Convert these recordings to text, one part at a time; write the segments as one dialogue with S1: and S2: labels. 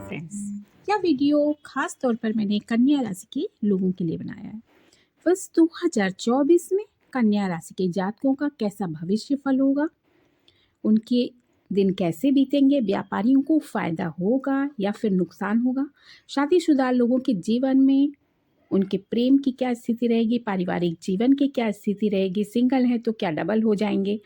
S1: Friends, यह video खास तौर पर मैंने कन्या राशि के लोगों के लिए बनाया है। वर्ष 2024 में कन्या राशि के जातकों का कैसा भविष्य फल होगा, उनके दिन कैसे बीतेंगे, व्यापारियों को फायदा होगा या फिर नुकसान होगा, शादीशुदा लोगों के जीवन में उनके प्रेम की क्या स्थिति रहेगी, पारिवारिक जीवन की क्या स्थिति रहेगी, सिंगल है तो क्या डबल हो जाएंगे,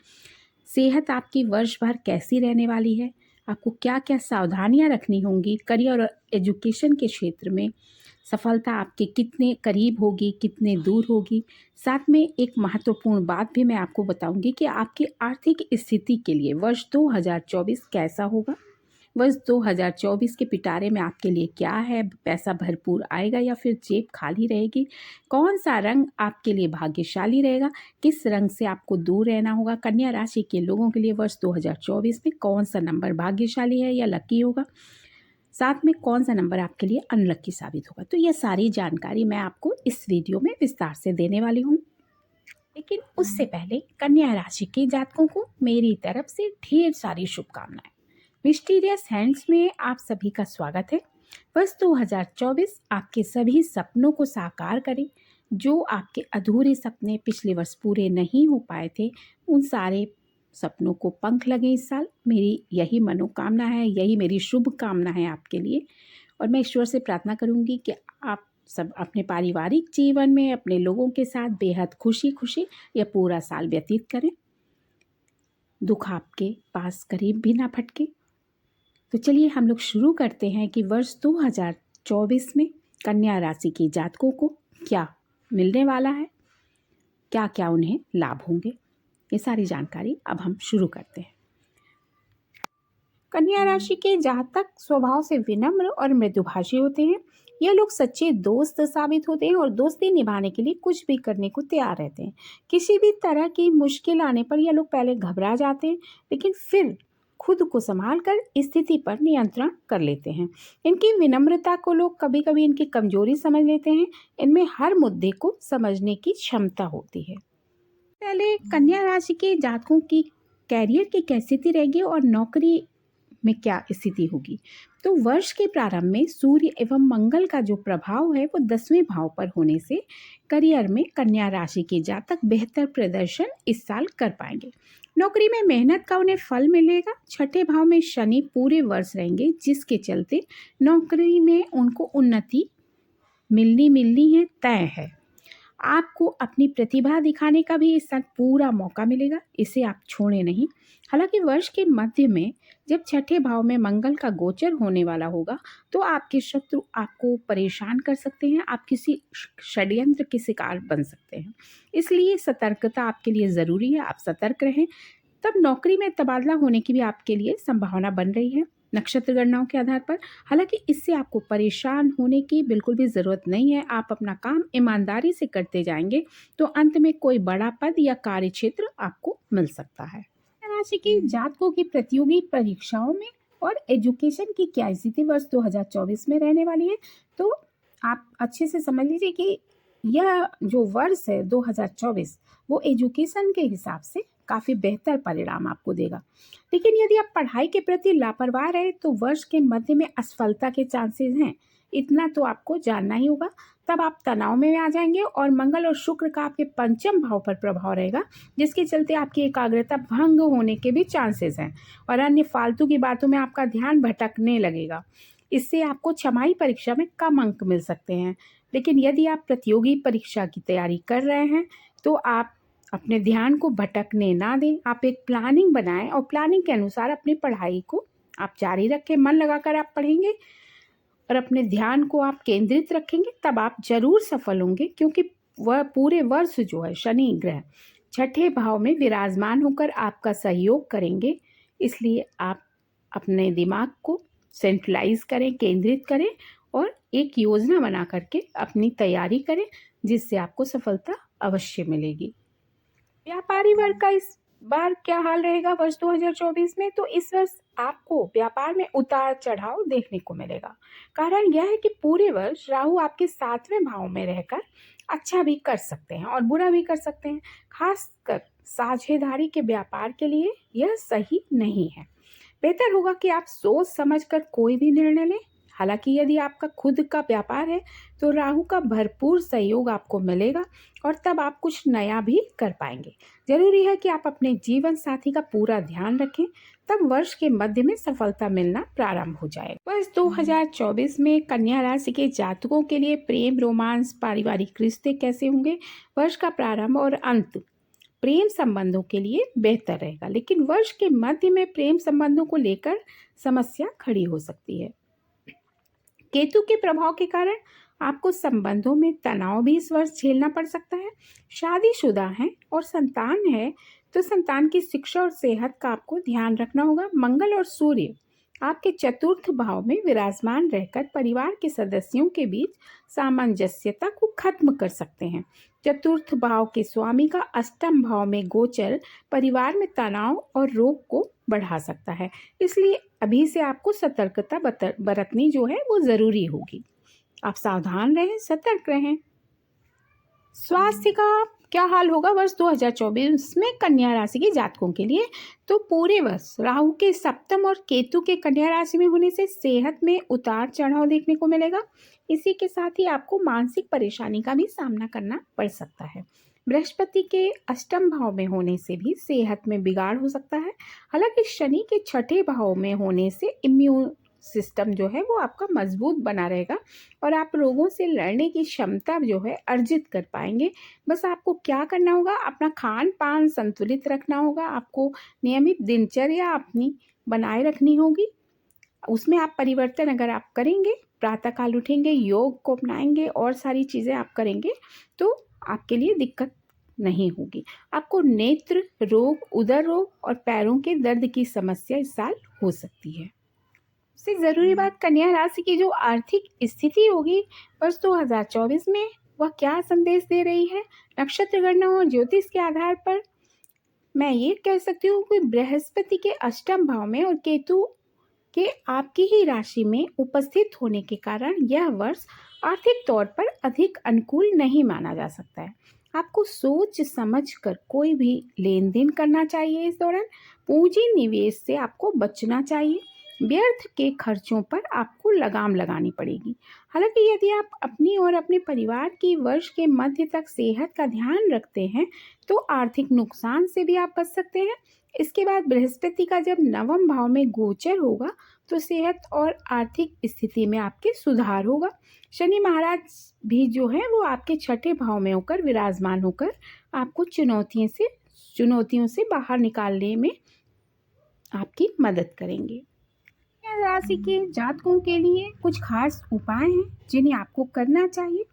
S1: सेहत आपकी वर्ष भर कैसी रहने वाली है, आपको क्या क्या सावधानियां रखनी होंगी, करियर और एजुकेशन के क्षेत्र में सफलता आपके कितने करीब होगी, कितने दूर होगी। साथ में एक महत्वपूर्ण बात भी मैं आपको बताऊंगी कि आपकी आर्थिक स्थिति के लिए वर्ष 2024 कैसा होगा। वर्ष 2024 के पिटारे में आपके लिए क्या है, पैसा भरपूर आएगा या फिर जेब खाली रहेगी, कौन सा रंग आपके लिए भाग्यशाली रहेगा, किस रंग से आपको दूर रहना होगा। कन्या राशि के लोगों के लिए वर्ष 2024 में कौन सा नंबर भाग्यशाली है या लकी होगा, साथ में कौन सा नंबर आपके लिए अनलकी साबित होगा। तो यह सारी जानकारी मैं आपको इस वीडियो में विस्तार से देने वाली हूँ। लेकिन उससे पहले कन्या राशि के जातकों को मेरी तरफ से ढेर सारी शुभकामनाएं। मिस्टीरियस हैंड्स में आप सभी का स्वागत है। वर्ष 2024 आपके सभी सपनों को साकार करे। जो आपके अधूरे सपने पिछले वर्ष पूरे नहीं हो पाए थे, उन सारे सपनों को पंख लगे इस साल। मेरी यही मनोकामना है, यही मेरी शुभ कामना है आपके लिए। और मैं ईश्वर से प्रार्थना करूंगी कि आप सब अपने पारिवारिक जीवन में अपने लोगों के साथ बेहद खुशी खुशी यह पूरा साल व्यतीत करें, दुख आपके पास करीब भी ना फटके। तो चलिए हम लोग शुरू करते हैं कि वर्ष 2024 में कन्या राशि के जातकों को क्या मिलने वाला है, क्या क्या उन्हें लाभ होंगे, ये सारी जानकारी अब हम शुरू करते हैं। कन्या राशि के जातक स्वभाव से विनम्र और मृदुभाषी होते हैं। ये लोग सच्चे दोस्त साबित होते हैं और दोस्ती निभाने के लिए कुछ भी करने को तैयार रहते हैं। किसी भी तरह की मुश्किल आने पर ये लोग पहले घबरा जाते हैं, लेकिन फिर खुद को संभाल कर स्थिति पर नियंत्रण कर लेते हैं। इनकी विनम्रता को लोग कभी कभी इनकी कमजोरी समझ लेते हैं। इनमें हर मुद्दे को समझने की क्षमता होती है। पहले कन्या राशि के जातकों की कैरियर की क्या स्थिति रहेगी और नौकरी में क्या स्थिति होगी। तो वर्ष के प्रारंभ में सूर्य एवं मंगल का जो प्रभाव है वो 10वें भाव पर होने से करियर में कन्या राशि के जातक बेहतर प्रदर्शन इस साल कर पाएंगे। नौकरी में मेहनत का उन्हें फल मिलेगा। छठे भाव में शनि पूरे वर्ष रहेंगे, जिसके चलते नौकरी में उनको उन्नति मिलनी है, तय है। आपको अपनी प्रतिभा दिखाने का भी इस साल पूरा मौका मिलेगा, इसे आप छोड़ें नहीं। हालांकि वर्ष के मध्य में जब छठे भाव में मंगल का गोचर होने वाला होगा तो आपके शत्रु आपको परेशान कर सकते हैं, आप किसी षड्यंत्र के शिकार बन सकते हैं। इसलिए सतर्कता आपके लिए ज़रूरी है, आप सतर्क रहें। तब नौकरी में तबादला होने की भी आपके लिए संभावना बन रही है नक्षत्र गणनाओं के आधार पर। हालांकि इससे आपको परेशान होने की बिल्कुल भी ज़रूरत नहीं है। आप अपना काम ईमानदारी से करते जाएंगे तो अंत में कोई बड़ा पद या कार्य क्षेत्र आपको मिल सकता है। राशि के जातकों की प्रतियोगी परीक्षाओं में और एजुकेशन की क्या स्थिति वर्ष 2024 में रहने वाली है, तो आप अच्छे से समझ लीजिए कि यह जो वर्ष है 2024 वो एजुकेशन के हिसाब से काफ़ी बेहतर परिणाम आपको देगा। लेकिन यदि आप पढ़ाई के प्रति लापरवाह रहे तो वर्ष के मध्य में असफलता के चांसेस हैं, इतना तो आपको जानना ही होगा। तब आप तनाव में आ जाएंगे और मंगल और शुक्र का आपके पंचम भाव पर प्रभाव रहेगा, जिसके चलते आपकी एकाग्रता भंग होने के भी चांसेस हैं और अन्य फालतू की बातों में आपका ध्यान भटकने लगेगा। इससे आपको छमाही परीक्षा में कम अंक मिल सकते हैं। लेकिन यदि आप प्रतियोगी परीक्षा की तैयारी कर रहे हैं तो आप अपने ध्यान को भटकने ना दें। आप एक प्लानिंग बनाएं और प्लानिंग के अनुसार अपनी पढ़ाई को आप जारी रखें। मन लगाकर आप पढ़ेंगे और अपने ध्यान को आप केंद्रित रखेंगे, तब आप जरूर सफल होंगे, क्योंकि वह पूरे वर्ष जो है शनि ग्रह छठे भाव में विराजमान होकर आपका सहयोग करेंगे। इसलिए आप अपने दिमाग को सेंट्रलाइज करें, केंद्रित करें और एक योजना बना करके अपनी तैयारी करें, जिससे आपको सफलता अवश्य मिलेगी। व्यापारी वर्ग का इस बार क्या हाल रहेगा वर्ष 2024 में, तो इस वर्ष आपको व्यापार में उतार चढ़ाव देखने को मिलेगा। कारण यह है कि पूरे वर्ष राहु आपके 7वें भाव में रहकर अच्छा भी कर सकते हैं और बुरा भी कर सकते हैं। खासकर साझेदारी के व्यापार के लिए यह सही नहीं है। बेहतर होगा कि आप सोच समझकर कोई भी निर्णय लें। हालांकि यदि आपका खुद का व्यापार है तो राहु का भरपूर सहयोग आपको मिलेगा और तब आप कुछ नया भी कर पाएंगे। जरूरी है कि आप अपने जीवन साथी का पूरा ध्यान रखें, तब वर्ष के मध्य में सफलता मिलना प्रारंभ हो जाएगा। वर्ष 2024 में कन्या राशि के जातकों के लिए प्रेम, रोमांस, पारिवारिक रिश्ते कैसे होंगे? वर्ष का प्रारंभ और अंत प्रेम संबंधों के लिए बेहतर रहेगा, लेकिन वर्ष के मध्य में प्रेम संबंधों को लेकर समस्या खड़ी हो सकती है। केतु के प्रभाव के कारण आपको संबंधों में तनाव भी इस वर्ष झेलना पड़ सकता है। शादीशुदा हैं और संतान है तो संतान की शिक्षा और सेहत का आपको ध्यान रखना होगा। मंगल और सूर्य आपके चतुर्थ भाव में विराजमान रहकर परिवार के सदस्यों के बीच सामंजस्यता को खत्म कर सकते हैं। चतुर्थ भाव के स्वामी का अष्टम भाव में गोचर परिवार में तनाव और रोग को बढ़ा सकता है, इसलिए अभी से आपको सतर्कता बरतनी जो है वो जरूरी होगी। आप सावधान रहें, सतर्क रहें। स्वास्थ्य का क्या हाल होगा वर्ष 2024 में कन्या राशि के जातकों के लिए? तो पूरे वर्ष राहु के सप्तम और केतु के कन्या राशि में होने से सेहत में उतार चढ़ाव देखने को मिलेगा। इसी के साथ ही आपको मानसिक परेशानी का भी सामना करना पड़ सकता है। बृहस्पति के अष्टम भाव में होने से भी सेहत में बिगाड़ हो सकता है। हालांकि शनि के छठे भाव में होने से इम्यून सिस्टम जो है वो आपका मजबूत बना रहेगा और आप रोगों से लड़ने की क्षमता जो है अर्जित कर पाएंगे। बस आपको क्या करना होगा, अपना खान पान संतुलित रखना होगा। आपको नियमित दिनचर्या अपनी बनाए रखनी होगी। उसमें आप परिवर्तन अगर आप करेंगे, प्रातःकाल उठेंगे, योग को अपनाएंगे और सारी चीज़ें आप करेंगे तो आपके लिए दिक्कत नहीं होगी। आपको नेत्र रोग, उदर रोग और पैरों के दर्द की समस्या इस साल हो सकती है। सबसे ज़रूरी बात, कन्या राशि की जो आर्थिक स्थिति होगी वर्ष 2024 में वह क्या संदेश दे रही है? नक्षत्र गणना और ज्योतिष के आधार पर मैं ये कह सकती हूँ कि बृहस्पति के अष्टम भाव में और केतु के आपकी ही राशि में उपस्थित होने के कारण यह वर्ष आर्थिक तौर पर अधिक अनुकूल नहीं माना जा सकता है। आपको सोच समझ कर कोई भी लेन देन करना चाहिए। इस दौरान पूंजी निवेश से आपको बचना चाहिए। व्यर्थ के खर्चों पर आपको लगाम लगानी पड़ेगी। हालांकि यदि आप अपनी और अपने परिवार की वर्ष के मध्य तक सेहत का ध्यान रखते हैं तो आर्थिक नुकसान से भी आप बच सकते हैं। इसके बाद बृहस्पति का जब नवम भाव में गोचर होगा तो सेहत और आर्थिक स्थिति में आपके सुधार होगा। शनि महाराज भी जो है वो आपके छठे भाव में होकर विराजमान होकर आपको चुनौतियों से बाहर निकालने में आपकी मदद करेंगे। कन्या राशि के जातकों के लिए कुछ खास उपाय हैं जिन्हें आपको करना चाहिए।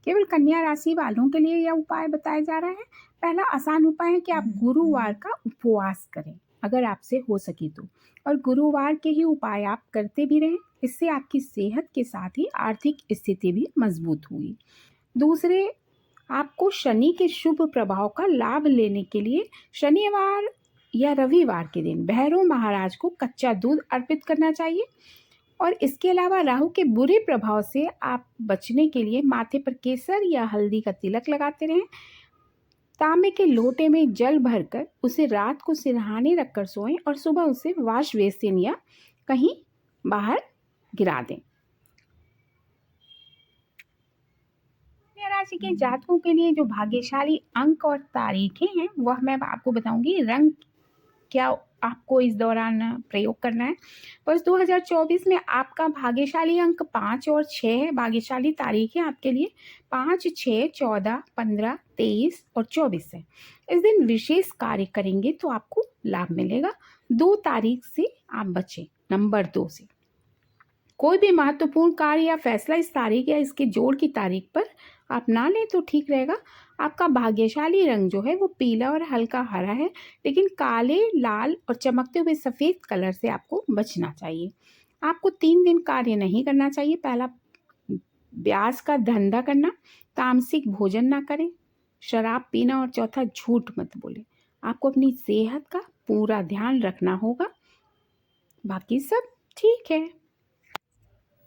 S1: केवल कन्या राशि वालों के लिए यह उपाय बताया जा रहा है। पहला आसान उपाय है कि आप गुरुवार का उपवास करें अगर आपसे हो सके तो, और गुरुवार के ही उपाय आप करते भी रहें। इससे आपकी सेहत के साथ ही आर्थिक स्थिति भी मजबूत हुई। दूसरे, आपको शनि के शुभ प्रभाव का लाभ लेने के लिए शनिवार या रविवार के दिन भैरव महाराज को कच्चा दूध अर्पित करना चाहिए। और इसके अलावा राहु के बुरे प्रभाव से आप बचने के लिए माथे पर केसर या हल्दी का तिलक लगाते रहें। तांबे के लोटे में जल भरकर उसे रात को सिरहाने रखकर सोएं और सुबह उसे वाश बेसिन या कहीं बाहर गिरा दें। कन्या राशि के जातकों के लिए जो भाग्यशाली अंक और तारीखें हैं वह मैं आपको बताऊंगी। रंग क्या आपको इस दौरान प्रयोग करना है? वर्ष 2024 में आपका भाग्यशाली अंक 5 और 6 है। भाग्यशाली तारीखें आपके लिए 5, 6, 14, 15, 23 और 24 है। इस दिन विशेष कार्य करेंगे तो आपको लाभ मिलेगा। 2 तारीख से आप बचें, नंबर 2 से। कोई भी महत्वपूर्ण कार्य या फैसला इस तारीख या इसके जोड़ की तारीख पर आप ना लें तो ठीक रहेगा। आपका भाग्यशाली रंग जो है वो पीला और हल्का हरा है, लेकिन काले, लाल और चमकते हुए सफ़ेद कलर से आपको बचना चाहिए। आपको 3 दिन कार्य नहीं करना चाहिए। पहला, ब्याज का धंधा करना, तामसिक भोजन ना करें, शराब पीना और चौथा, झूठ मत बोले। आपको अपनी सेहत का पूरा ध्यान रखना होगा, बाकी सब ठीक है।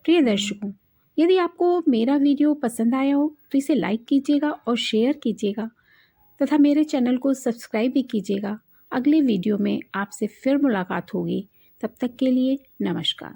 S1: प्रिय दर्शकों, यदि आपको मेरा वीडियो पसंद आया हो तो इसे लाइक कीजिएगा और शेयर कीजिएगा तथा मेरे चैनल को सब्सक्राइब भी कीजिएगा। अगले वीडियो में आपसे फिर मुलाकात होगी। तब तक के लिए नमस्कार।